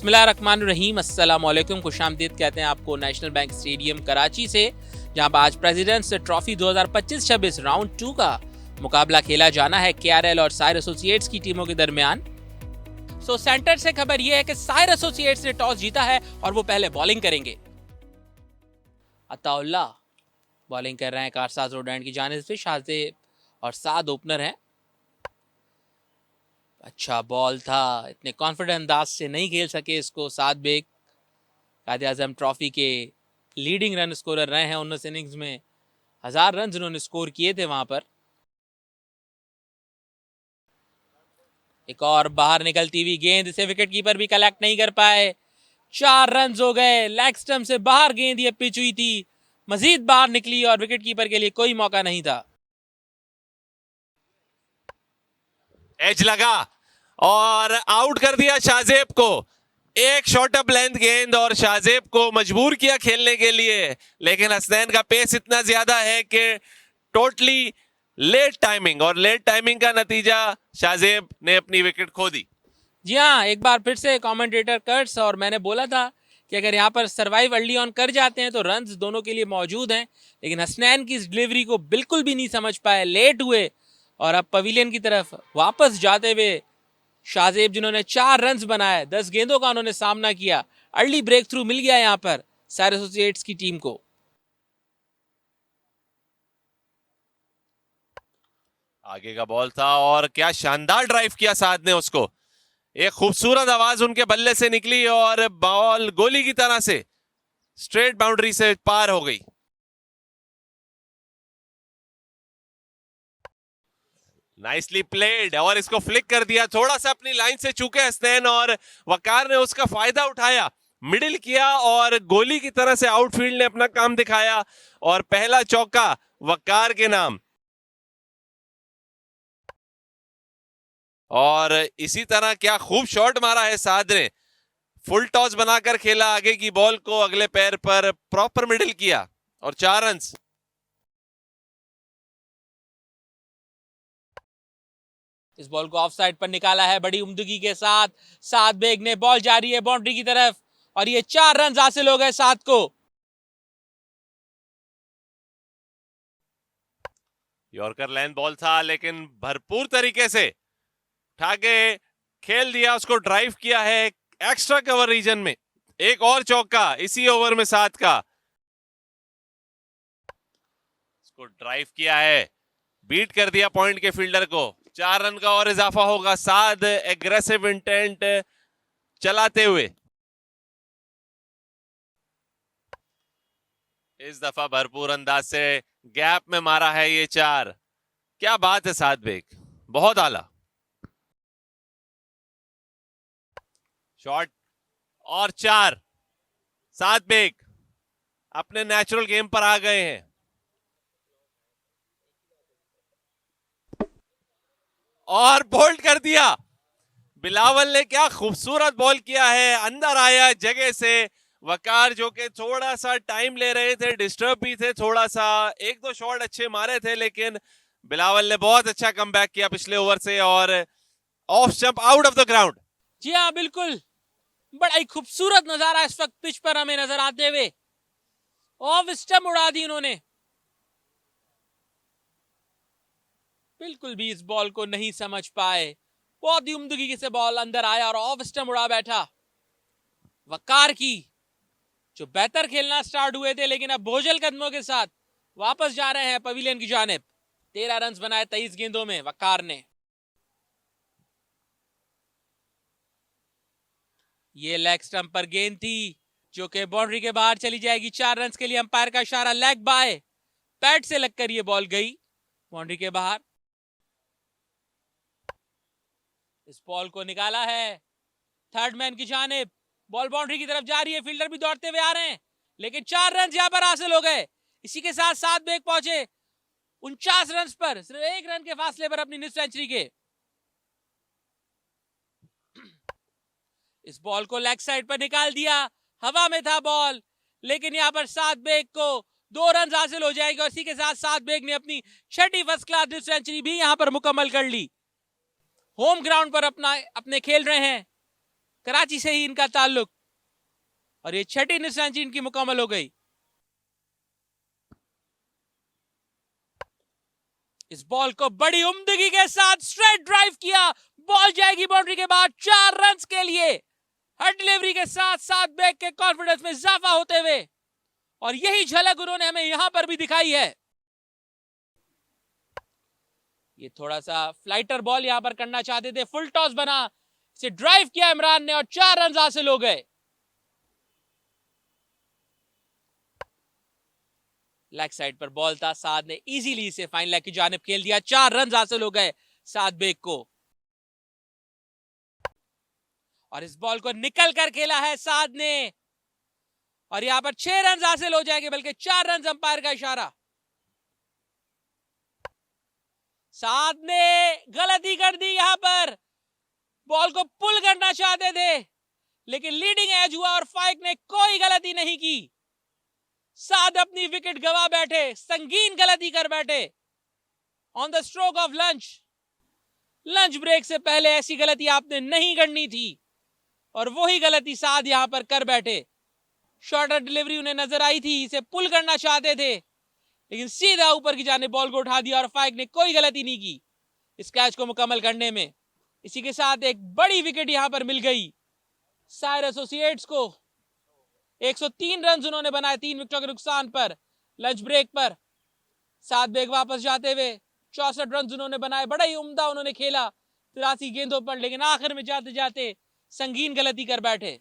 बिस्मिल्लाहिर्रहमानिर्रहीम, अस्सलामुअलैकुम, खुशामदीद कहते हैं आपको नेशनल बैंक स्टेडियम कराची से, जहां पर आज प्रेसिडेंट्स ट्रॉफी 2025-26 राउंड 2 का मुकाबला खेला जाना है केआरएल और सायर एसोसिएट्स की टीमों के दरमियान। सेंटर से खबर यह है कि सायर एसोसिएट्स ने टॉस जीता है और वो पहले बॉलिंग करेंगे। अताउल्लाह बॉलिंग कर रहे हैं कारसाज रोड एंड की जानिब से, शाहजेब और साद ओपनर हैं। अच्छा बॉल था, इतने कॉन्फिडेंट अंदाज से नहीं खेल सके इसको साद बेग। कायदे आजम ट्रॉफी के लीडिंग रन स्कोरर रहे हैं 19 इनिंग्स में, 1000 रन उन्होंने स्कोर किए थे वहां पर। एक और बाहर निकलती हुई गेंद, इसे विकेट कीपर भी कलेक्ट नहीं कर पाए। 4 रन हो गए, लेग स्टंप से बाहर गेंद ये पिच हुई थी, मजीद बाहर निकली और विकेट कीपर के लिए कोई मौका नहीं था। एज लगा और आउट कर दिया शाहजेब को। एक शॉर्ट अप लेंथ गेंद और शाहजेब को मजबूर किया खेलने के लिए, लेकिन हसनैन का पेस इतना ज्यादा है कि टोटली लेट टाइमिंग, और लेट टाइमिंग का नतीजा शाहजेब ने अपनी विकेट खो दी। जी हाँ, एक बार फिर से कमेंटेटर कर्ट्स, और मैंने बोला था कि अगर यहाँ पर सर्वाइव अर्ली ऑन कर जाते हैं तो रन्स दोनों के लिए मौजूद हैं, लेकिन हसनैन की इस डिलीवरी को बिल्कुल भी नहीं समझ पाए, लेट हुए और अब पवेलियन की तरफ वापस जाते हुए शाहजेब, जिन्होंने 4 रन्स बनाए, 10 गेंदों का उन्होंने सामना किया। अर्ली ब्रेक थ्रू मिल गया यहाँ पर सायर एसोसिएट्स की टीम को। आगे का बॉल था और क्या शानदार ड्राइव किया साद ने उसको। एक खूबसूरत आवाज उनके बल्ले से निकली और बॉल गोली की तरह से स्ट्रेट बाउंड्री से पार हो गई। नाइसली प्लेड, और इसको फ्लिक कर दिया, थोड़ा सा अपनी लाइन से चूके हसनैन और वकार ने उसका फायदा उठाया, मिडिल किया और गोली की तरह से आउटफील्ड ने अपना काम दिखाया और पहला चौका वकार के नाम। और इसी तरह क्या खूब शॉट मारा है साद ने, फुल टॉस बनाकर खेला, आगे की बॉल को अगले पैर पर प्रॉपर मिडिल किया और 4 रन। इस बॉल को ऑफ साइड पर निकाला है बड़ी उम्दगी के साथ, साद बेग ने, बॉल जारी है बाउंड्री की तरफ और ये 4 रन हासिल हो गए साद को। यॉर्कर लेंथ बॉल था, लेकिन भरपूर तरीके से ठाके खेल दिया, उसको ड्राइव किया है एक्स्ट्रा कवर रीजन में। एक और चौका इसी ओवर में सात का, उसको ड्राइव किया है, बीट कर दिया पॉइंट के फील्डर को। 4 रन का और इजाफा होगा, साद एग्रेसिव इंटेंट चलाते हुए। इस दफा भरपूर अंदाज से गैप में मारा है ये 4। क्या बात है साद बेग, बहुत आला शॉट और 4। साद बेग अपने नेचुरल गेम पर आ गए हैं और बोल्ड कर दिया। बिलावल ने क्या खूबसूरत बॉल किया है, अंदर आया जगह से वकार, जो कि थोड़ा सा टाइम ले रहे थे, डिस्टर्ब भी थे थोड़ा सा, 1-2 शॉट अच्छे मारे थे, लेकिन बिलावल ने बहुत अच्छा कमबैक किया पिछले ओवर से और off stump out of the ground. जी हाँ बिल्कुल, बड़ा ही खूबसूरत नजारा इस वक्त पिच पर हमें नजर आते हुए, ऑफ स्टंप उड़ा दी उन्होंने, बिल्कुल भी इस बॉल को नहीं समझ पाए, बहुत ही उम्दगी से बॉल अंदर आया और ऑफ स्टंप उड़ा बैठा। वकार की जो बेहतर खेलना स्टार्ट हुए थे, लेकिन अब बोझल कदमों के साथ वापस जा रहे हैं पवेलियन की जानिब। 13 रन बनाए 23 गेंदों में वकार ने। ये लेग स्टंप पर गेंद थी जो कि बाउंड्री के बाहर चली जाएगी। 4 रन के लिए अंपायर का इशारा, लेग बाय, पैड से लगकर ये बॉल गई बाउंड्री के बाहर। इस बॉल को निकाला है थर्ड मैन की जानिब, बॉल बाउंड्री की तरफ जा रही है, फील्डर भी दौड़ते हुए आ रहे हैं, लेकिन 4 रन यहां पर हासिल हो गए। इसी के साथ साद बेग पहुंचे 49 रन पर, सिर्फ 1 रन के फासले पर अपनी निस सेंचुरी के। इस बॉल को लेग साइड पर निकाल दिया, हवा में था बॉल, लेकिन यहां पर साद बेग को 2 रन हासिल हो जाएंगे और इसी के साथ साद बेग ने अपनी 6ठी फर्स्ट क्लास निस सेंचुरी भी यहां पर मुकम्मल कर ली। होम ग्राउंड पर अपने खेल रहे हैं कराची से ही इनका ताल्लुक, और ये छठी निशानची इनकी मुकम्मल हो गई। इस बॉल को बड़ी उम्दगी के साथ स्ट्रेट ड्राइव किया, बॉल जाएगी बाउंड्री के बाद 4 रन के लिए। हर डिलीवरी के साथ साथ बैक के कॉन्फिडेंस में इजाफा होते हुए, और यही झलक उन्होंने हमें यहां पर भी दिखाई है। ये थोड़ा सा फ्लाइटर बॉल यहां पर करना चाहते थे, फुल टॉस बना, इसे ड्राइव किया इमरान ने और 4 रन हासिल हो गए। लेग साइड पर बॉल था, साद ने इजीली इसे फाइन लेग की जानिब खेल दिया, 4 रन हासिल हो गए साद बेग को। और इस बॉल को निकल कर खेला है साद ने, और यहां पर 6 रन हासिल हो जाएंगे, बल्कि 4 रन अंपायर का इशारा। साद ने गलती कर दी, यहां पर बॉल को पुल करना चाहते थे, लेकिन लीडिंग एज हुआ और फाइक ने कोई गलती नहीं की। साद अपनी विकेट गवा बैठे, संगीन गलती कर बैठे on the stroke of lunch. Lunch break से पहले ऐसी गलती आपने नहीं करनी थी, और वही गलती साद यहां पर कर बैठे। शॉर्टर डिलीवरी उन्हें नजर आई थी, इसे पुल करना चाहते थे, लेकिन सीधा ऊपर की जाने बॉल को उठा दिया और फाइक ने कोई गलती नहीं की इस कैच को मुकम्मल करने में। इसी के साथ एक बड़ी विकेट यहां पर मिल गई सायर एसोसिएट्स को। 103 रन उन्होंने बनाए 3 विकेटों के नुकसान पर लंच ब्रेक पर। सात बेग वापस जाते हुए 64 रन उन्होंने बनाए, बड़ा ही उम्दा उन्होंने खेला 83 गेंदों पर, लेकिन आखिर में जाते जाते संगीन गलती कर बैठे।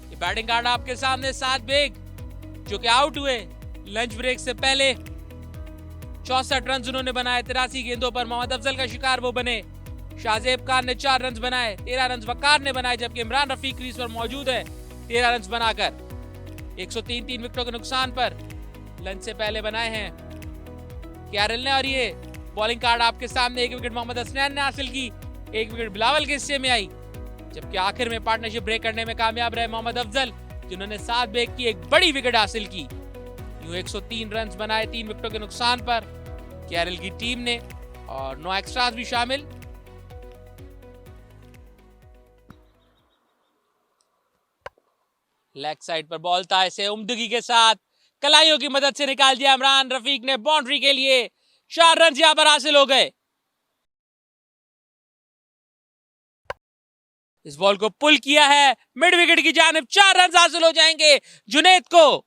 ये बैटिंग कार्ड आपके सामने, सात बेग जो कि आउट हुए लंच ब्रेक से पहले। 64 रन उन्होंने बनाए 83 गेंदों पर, मोहम्मद अफजल का शिकार वो बने। शाहजेब खान ने 4 रन बनाए, 13 रन वकार ने बनाए, जबकि इमरान रफीक क्रीज पर मौजूद है 13 रन बनाकर 103 3 विकेटों के नुकसान पर लंच से पहले बनाए हैं कैरल ने। और ये बॉलिंग कार्ड आपके सामने, 1 विकेट मोहम्मद हसनैन ने हासिल की, 1 विकेट बिलावल के हिस्से में आई, जबकि आखिर में पार्टनरशिप ब्रेक करने में कामयाब रहे मोहम्मद अफजल, जिन्होंने 7 बेग की एक बड़ी विकेट हासिल की। यूं 103 रन बनाए 3 विकेटों के नुकसान पर केरल की टीम ने, और 9 एक्स्ट्रास भी शामिल। लेग साइड पर बॉल था, इसे उम्दगी के साथ कलाइयों की मदद से निकाल दिया इमरान रफीक ने बाउंड्री के लिए। 4 रन यहां पर हासिल हो गए। इस बॉल को पुल किया है मिड विकेट की जानिब, 4 रन हासिल हो जाएंगे जुनैद को।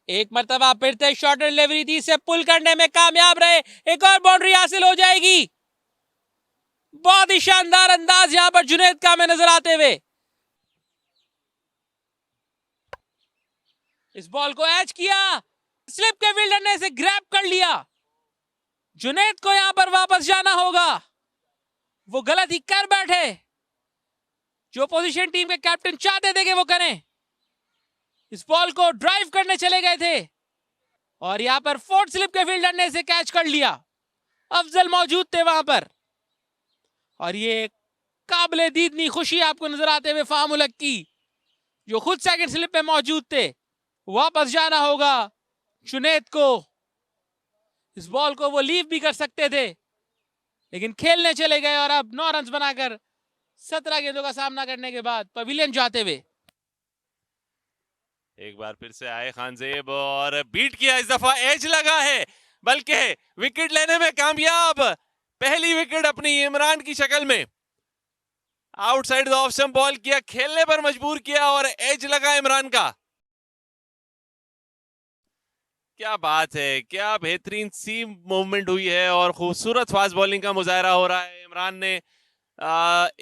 एक मरतबा फिर से शॉर्टर डिलीवरी थी, इसे पुल करने में कामयाब रहे, एक और बाउंड्री हासिल हो जाएगी। बहुत ही शानदार अंदाज यहां पर जुनैद का हमें नजर आते हुए। इस बॉल को एच किया, स्लिप के फील्डर ने इसे ग्रैब कर लिया। जुनैद को यहां पर वापस जाना होगा, वो गलती कर बैठे जो पोजीशन टीम के कैप्टन चाहते थे कि वो करें। इस बॉल को ड्राइव करने चले गए थे, और यहां पर फोर्थ स्लिप के फील्डर ने इसे कैच कर लिया। अफजल मौजूद थे वहां पर, और ये काबिले दीदनी खुशी आपको नजर आते हुए फाहम उलग की, जो खुद सेकंड स्लिप पे मौजूद थे। वापस जाना होगा जुनैद को। इस बॉल को वो लीव भी कर सकते थे, लेकिन खेलने चले गए, और अब 9 रन बनाकर 17 गेंदों का सामना करने के बाद पवेलियन जाते हुए। एक बार फिर से आए खानजेब और बीट किया, इस दफा एज लगा है, बल्कि विकेट लेने में कामयाब। पहली विकेट अपनी इमरान की शक्ल में, outside the off stump ball किया, खेलने पर मजबूर किया, और एज लगा इमरान का। क्या बात है, क्या बेहतरीन सी मूवमेंट हुई है, और खूबसूरत फास्ट बॉलिंग का मुजाहरा हो रहा है। इमरान ने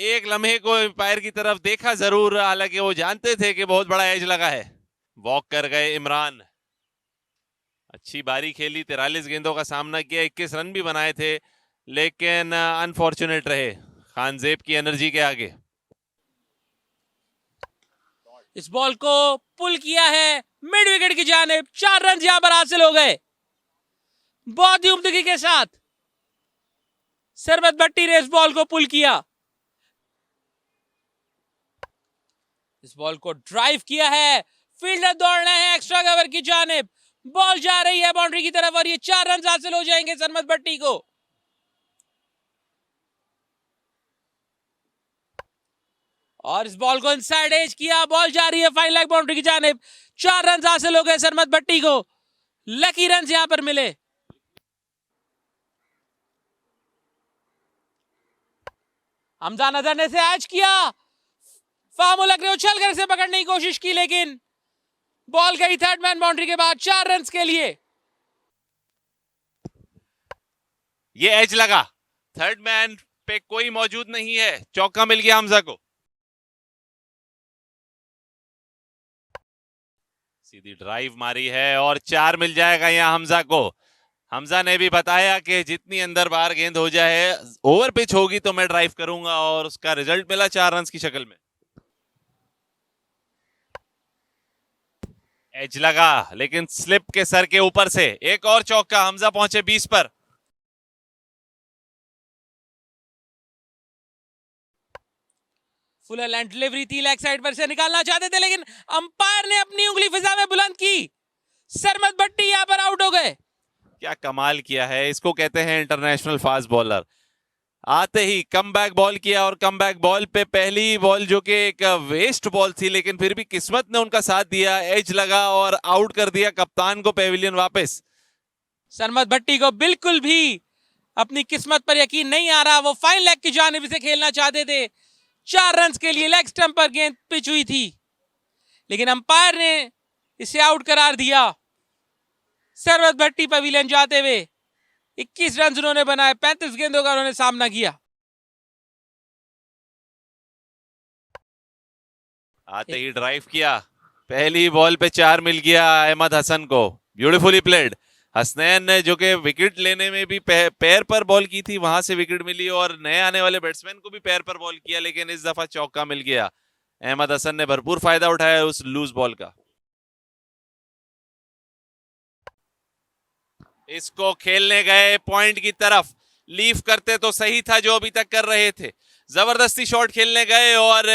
एक लम्हे को एम्पायर की तरफ देखा जरूर, हालांकि वो जानते थे कि बहुत बड़ा एज लगा है। वॉक कर गए इमरान, अच्छी बारी खेली, 43 गेंदों का सामना किया, 21 रन भी बनाए थे, लेकिन अनफॉर्चुनेट रहे खानजेब की एनर्जी के आगे। इस बॉल को पुल किया है मिड विकेट की जानिब, 4 रन यहां पर हासिल हो गए बहुत ही उम्दगी के साथ। सरबत भट्टी ने इस बॉल को पुल किया, इस बॉल को ड्राइव किया है, फील्डर दौड़ रहे हैं एक्स्ट्रा कवर की जानिब, बॉल जा रही है बाउंड्री की तरफ और ये 4 रन हासिल हो जाएंगे सरमत भट्टी को। और इस बॉल को इनसाइड एज किया, बॉल जा रही है फाइन लेग बाउंड्री की जानिब। 4 रन हासिल हो गए सरमत भट्टी को, लकी रन यहां पर मिले। हमजा नजर ने से एज किया, फामुलक ने उछल कर इसे पकड़ने की कोशिश की लेकिन बॉल गई थर्ड मैन बाउंड्री के बाद 4 रन के लिए। ये एज लगा, थर्ड मैन पे कोई मौजूद नहीं है, चौका मिल गया हमजा को। सीधी ड्राइव मारी है और 4 मिल जाएगा यहां हमजा को। हमजा ने भी बताया कि जितनी अंदर बाहर गेंद हो जाए, ओवर पिच होगी तो मैं ड्राइव करूंगा, और उसका रिजल्ट मिला 4 रन की शक्ल में। एज लगा लेकिन स्लिप के सर के ऊपर से एक और चौका, हमजा पहुंचे 20 पर। फुल एंड डिलीवरी थी, लेग साइड पर से निकालना चाहते थे लेकिन अंपायर ने अपनी उंगली फिजा में बुलंद की। सरमत भट्टी यहां पर आउट हो गए। क्या कमाल किया है, इसको कहते हैं इंटरनेशनल फास्ट बॉलर। आते ही कम बैक बॉल किया, और कम बैक बॉल पे पहली बॉल जो कि एक वेस्ट बॉल थी, लेकिन फिर भी किस्मत ने उनका साथ दिया, एज लगा और आउट कर दिया कप्तान को पेविलियन वापस। सरमत भट्टी को बिल्कुल भी अपनी किस्मत पर यकीन नहीं आ रहा, वो फाइन लेग की जानिब से खेलना चाहते थे। 4 रन के लिए लेग स्टंप पर गेंद पिच हुई थी लेकिन अंपायर ने इसे आउट करार दिया। सरमत भट्टी पवेलियन जाते हुए 21 रन उन्होंने बनाए, 35 गेंदों का उन्होंने सामना किया। आते ही ड्राइव किया, पहली बॉल पे 4 मिल गया अहमद हसन को, ब्यूटीफुली प्लेड। हसनैन ने जो कि विकेट लेने में भी पैर पर बॉल की थी, वहां से विकेट मिली, और नए आने वाले बैट्समैन को भी पैर पर बॉल किया, लेकिन इस दफा चौका मिल गया। अहमद हसन ने भरपूर फायदा उठाया उस लूज बॉल का। इसको खेलने गए पॉइंट की तरफ, लीव करते तो सही था जो अभी तक कर रहे थे। जबरदस्ती शॉट खेलने गए और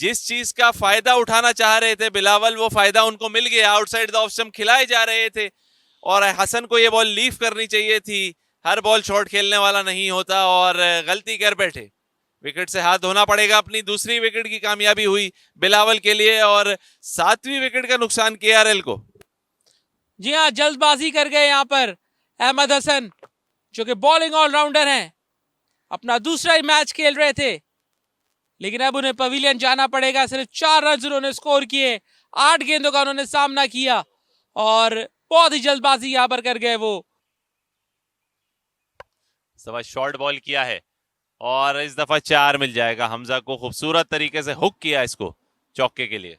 जिस चीज का फायदा उठाना चाह रहे थे बिलावल, वो फायदा उनको मिल गया। आउटसाइड द ऑफ स्टंप खिलाए जा रहे थे और हसन को ये बॉल लीव करनी चाहिए थी। हर बॉल शॉट खेलने वाला नहीं होता और गलती कर बैठे। विकेट से हाथ धोना पड़ेगा। अपनी दूसरी विकेट की कामयाबी हुई बिलावल के लिए और 7वीं विकेट का नुकसान केआरएल को। जी हाँ, जल्दबाजी कर गए यहाँ पर अहमद हसन, जो कि बॉलिंग ऑलराउंडर हैं, अपना दूसरा ही मैच खेल रहे थे, लेकिन अब उन्हें पवेलियन जाना पड़ेगा। सिर्फ 4 रन उन्होंने स्कोर किए, 8 गेंदों का उन्होंने सामना किया और बहुत ही जल्दबाजी यहां पर कर गए वो। सवा शॉर्ट बॉल किया है और इस दफा 4 मिल जाएगा। हमजा को खूबसूरत तरीके से हुक किया इसको चौके के लिए।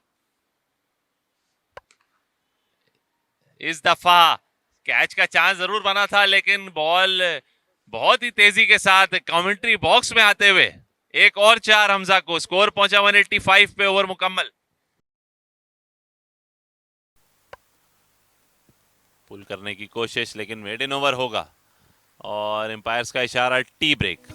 इस दफा कैच का चांस जरूर बना था, लेकिन बॉल बहुत ही तेजी के साथ कमेंट्री बॉक्स में आते हुए एक और 4 हमजा को। स्कोर पहुंचा 185 पे, ओवर मुकम्मल। पुल करने की कोशिश, लेकिन मेडन ओवर होगा और एम्पायर्स का इशारा टी ब्रेक।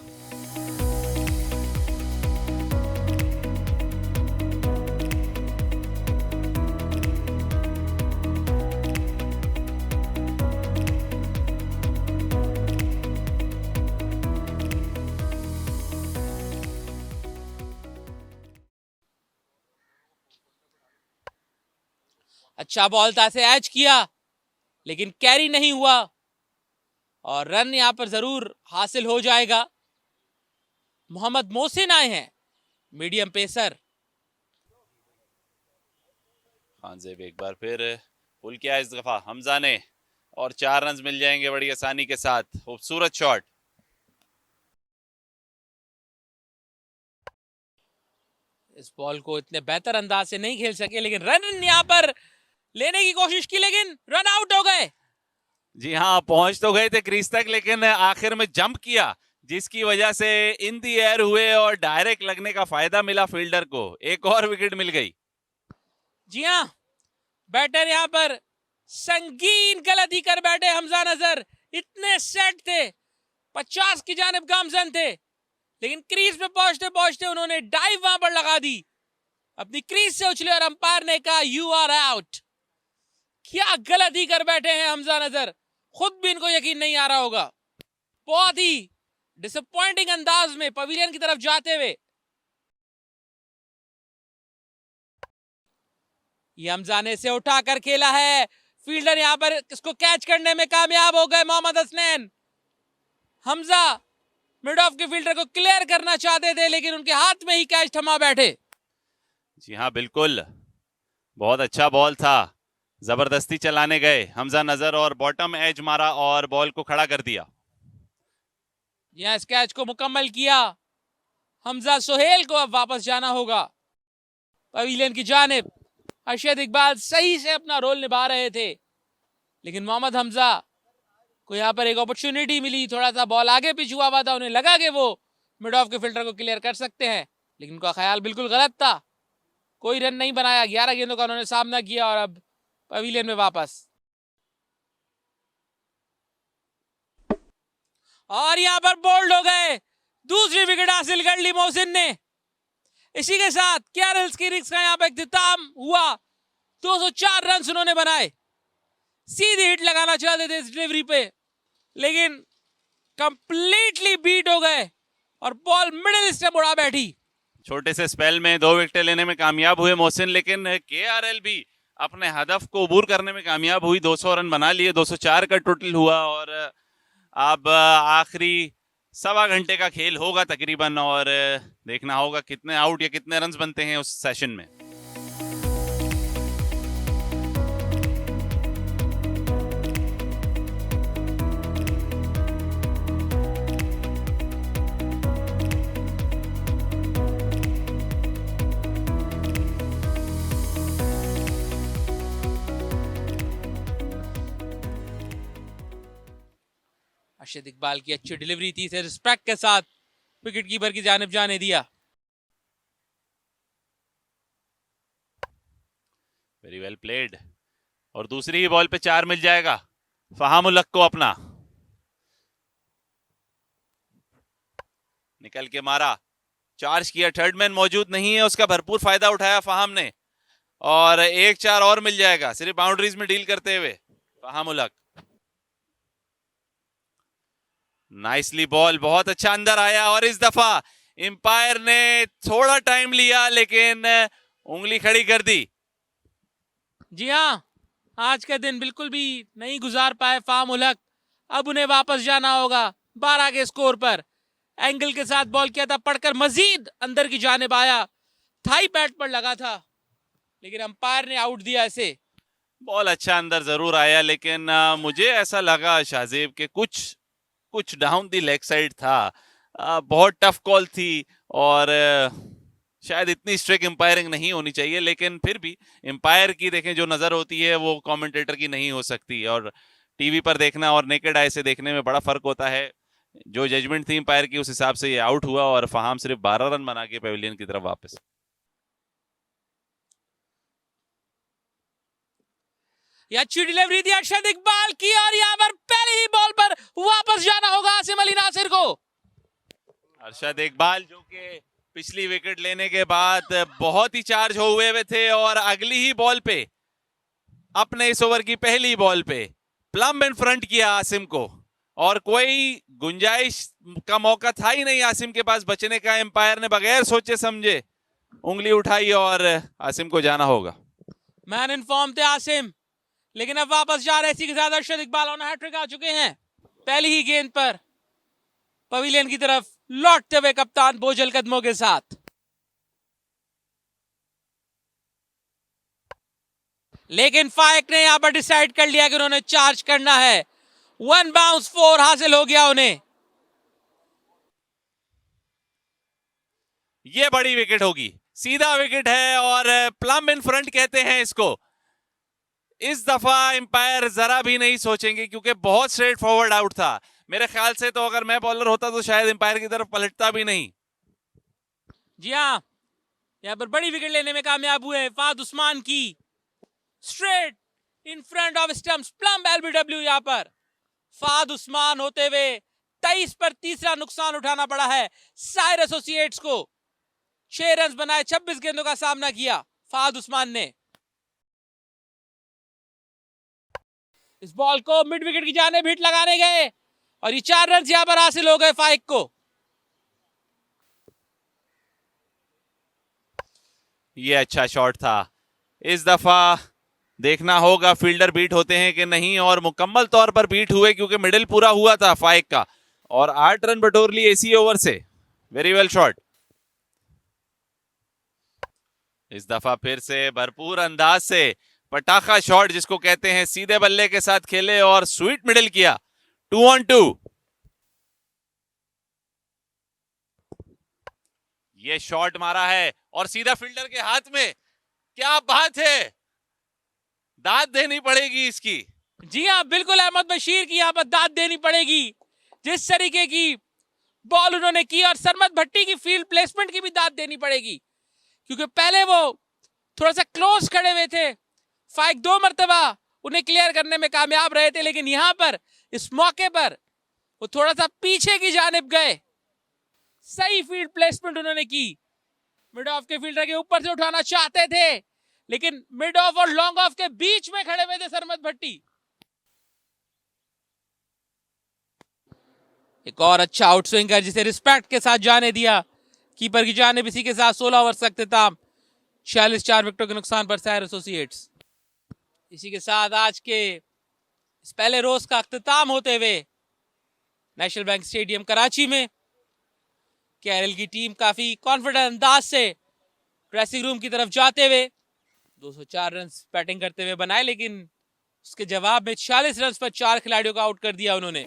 अच्छा बॉल था से एच किया लेकिन कैरी नहीं हुआ और रन यहां पर जरूर हासिल हो जाएगा। मोहम्मद मोहसिन आए हैं, मीडियम पेसर। खान जेब एक बार फिर पुल किया इस दफा हमजा ने और 4 रन मिल जाएंगे बड़ी आसानी के साथ। खूबसूरत शॉट। इस बॉल को इतने बेहतर अंदाज से नहीं खेल सके, लेकिन रन यहां पर लेने की कोशिश की लेकिन रन आउट हो गए। जी हाँ, पहुंच तो गए थे क्रीज तक, लेकिन आखिर में जंप किया जिसकी वजह से इन दी एयर हुए और डायरेक्ट लगने का फायदा मिला फील्डर को। एक और विकेट मिल गई। जी हाँ, बैटर यहां पर संगीन गलती कर बैठे हमजा नजर। इतने सेट थे, 50 की जानिब गामजन थे, लेकिन क्रीज पे पहुंचते पहुंचते उन्होंने डाइव वहां पर लगा दी। अपनी क्रीज से उछले और अंपायर ने कहा यू आर आउट। क्या गलती कर बैठे हैं हमजा नजर, खुद भी इनको यकीन नहीं आ रहा होगा। बहुत ही डिसअपॉइंटिंग अंदाज में पवेलियन की तरफ जाते हुए ये हमजा ने इसे उठाकर खेला है। फील्डर यहां पर इसको कैच करने में कामयाब हो गए मोहम्मद हसनैन। हमजा मिड ऑफ के फील्डर को क्लियर करना चाहते थे लेकिन उनके हाथ में ही कैच थमा बैठे। जी हाँ बिल्कुल, बहुत अच्छा बॉल था, जबरदस्ती चलाने गए हमजा नजर और बॉटम एज मारा और बॉल को खड़ा कर दिया। यहां इस कैच को मुकम्मल किया। हमजा सोहेल को अब वापस जाना होगा पवेलियन की जानिब। अरशद इकबाल सही से अपना रोल निभा रहे थे लेकिन मोहम्मद हमजा को यहां पर एक अपॉर्चुनिटी मिली, थोड़ा सा बॉल आगे पिच हुआ हुआ था, उन्हें लगा कि वो मिड ऑफ के फील्डर को क्लियर कर सकते हैं लेकिन उनका ख्याल बिल्कुल गलत था। कोई रन नहीं बनाया, 11 गेंदों का उन्होंने सामना किया और अब पवेलियन में वापस। और यहां पर बोल्ड हो गए, दूसरी विकेट हासिल कर ली मोहसिन ने। इसी के साथ कैरल्स की रिक्स का यहां पर इख्तिताम हुआ। 204 रन उन्होंने बनाए, सीधी हिट लगाना चाहते थे इस डिलीवरी पे लेकिन कंप्लीटली बीट हो गए और बॉल मिडिल स्टंप उड़ा बैठी। छोटे से स्पेल में 2 विकेट लेने में कामयाब हुए मोहसिन, लेकिन केआरएल भी अपने हदफ को अबूर करने में कामयाब हुई। 200 रन बना लिए, 204 का टोटल हुआ और अब आखिरी सवा घंटे का खेल होगा तकरीबन और देखना होगा कितने आउट या कितने रन्स बनते हैं उस सेशन में। अरशद इकबाल की अच्छी डिलीवरी थी, इसे रिस्पेक्ट के साथ विकेट कीपर की जानिब जाने दिया। वेरी वेल प्लेड और दूसरी ही बॉल पे 4 मिल जाएगा फहाम उल हक को अपना। निकल के मारा, चार्ज किया, थर्ड मैन मौजूद नहीं है, उसका भरपूर फायदा उठाया फहाम ने और 1-4 और मिल जाएगा सिर्फ बाउंड्रीज में डील करते हुए फहाम उल हक। नाइसली बॉल, बहुत अच्छा अंदर आया और इस दफा एम्पायर ने थोड़ा टाइम लिया लेकिन उंगली खड़ी कर दी। जी हाँ, आज का दिन बिल्कुल भी नहीं गुजार पाए फहाम उल हक। अब उन्हें वापस जाना होगा 12 के स्कोर पर। एंगल के साथ बॉल किया था, पड़कर मजीद अंदर की जानिब आया, थाई पैड पर लगा था लेकिन अंपायर ने आउट दिया इसे। बॉल अच्छा अंदर जरूर आया लेकिन मुझे ऐसा लगा शाहजेब के कुछ डाउन दी लेग साइड था। बहुत टफ कॉल थी और शायद इतनी स्ट्रिक्ट एम्पायरिंग नहीं होनी चाहिए लेकिन फिर भी एम्पायर की देखें जो नजर होती है वो कमेंटेटर की नहीं हो सकती और टीवी पर देखना और नेकेड आई से देखने में बड़ा फर्क होता है। जो जजमेंट थी एम्पायर की उस हिसाब से ये आउट हुआ और फहाम सिर्फ 12 रन बना के पेविलियन की तरफ वापस। ये अच्छी डिलीवरी थी अरशद इकबाल की और यहाँ पर पहली ही बॉल पर वापस जाना होगा आसिम अली नासिर को। अरशद इकबाल जो कि पिछली विकेट लेने के बाद बहुत ही चार्ज हुए थे और अगली ही बॉल पे अपने इस ओवर की पहली बॉल पे प्लम इन फ्रंट किया आसिम को और कोई गुंजाइश का मौका था ही नहीं आसिम के पास बचने का। एम्पायर ने बगैर सोचे समझे उंगली उठाई और आसिम को जाना होगा। मैन इन फॉर्म थे आसिम लेकिन अब वापस जा रहे, इसी के साथ अरशद इकबाल ऑन हैट्रिक आ चुके हैं। पहली ही गेंद पर पवेलियन की तरफ लौटते हुए कप्तान बोझल कदमों के साथ। लेकिन फाइक ने यहां पर डिसाइड कर लिया कि उन्होंने चार्ज करना है। 1 बाउंस 4 हासिल हो गया उन्हें। ये बड़ी विकेट होगी, सीधा विकेट है और प्लम इन फ्रंट कहते हैं इसको। इस दफा एम्पायर जरा भी नहीं सोचेंगे क्योंकि बहुत स्ट्रेट फॉरवर्ड आउट था। मेरे ख्याल से तो अगर मैं बॉलर होता तो शायद एम्पायर की तरफ पलटता भी नहीं। जी हाँ, यहां पर बड़ी विकेट लेने में कामयाब हुए फाद उस्मान की। Straight in front of stumps, plum LBW. यहां पर फाद उस्मान होते हुए 23 पर तीसरा नुकसान उठाना पड़ा है साइर एसोसिएट्स को। 6 रन बनाए, 26 गेंदों का सामना किया फाद उस्मान ने। इस बॉल को मिड विकेट की जानिब हिट लगाने गए और ये 4 रन यहां पर हासिल हो गए फाइक को। ये अच्छा शॉट था। इस दफा देखना होगा फील्डर बीट होते हैं कि नहीं, और मुकम्मल तौर पर बीट हुए क्योंकि मिडिल पूरा हुआ था फाइक का, और 8 रन बटोर लिए इसी ओवर से। Very well shot. इस दफा फिर से भरपूर अंदाज से पटाखा शॉट जिसको कहते हैं, सीधे बल्ले के साथ खेले और स्वीट मिडिल किया। 2 on 2। ये शॉट मारा है और सीधा फील्डर के हाथ में। क्या बात है, दाद देनी पड़ेगी इसकी। जी हाँ, बिल्कुल अहमद बशीर की यहाँ पर दाद देनी पड़ेगी। जिस तरीके की बॉल उन्होंने की, और सरमत भट्टी की फील्ड प्लेसमेंट की भी दाद देनी पड़ेगी, क्योंकि पहले वो थोड़ा सा क्लोज खड़े हुए थे। फाइक 2 मरतबा उन्हें क्लियर करने में कामयाब रहे थे, लेकिन यहां पर इस मौके पर वो थोड़ा सा पीछे की जानिब गए। सही फील्ड प्लेसमेंट उन्होंने की। मिड ऑफ के फील्डर के ऊपर से उठाना चाहते थे, लेकिन मिड ऑफ और लॉन्ग ऑफ के बीच में खड़े हुए थे सरमत भट्टी। एक और अच्छा आउटस्विंगर जिसे रिस्पेक्ट के साथ जाने दिया कीपर की जानिब। इसी के साथ 16 ओवर का अख्ताम, 46 4 विकेटों के नुकसान पर सैर एसोसिएट्स। इसी के साथ आज के इस पहले रोज का अख्ताम होते हुए नेशनल बैंक स्टेडियम कराची में केरल की टीम काफी कॉन्फिडेंट अंदाज से ड्रेसिंग रूम की तरफ जाते हुए 204 रन बैटिंग करते हुए बनाए, लेकिन उसके जवाब में 46 रन पर 4 खिलाड़ियों को आउट कर दिया उन्होंने।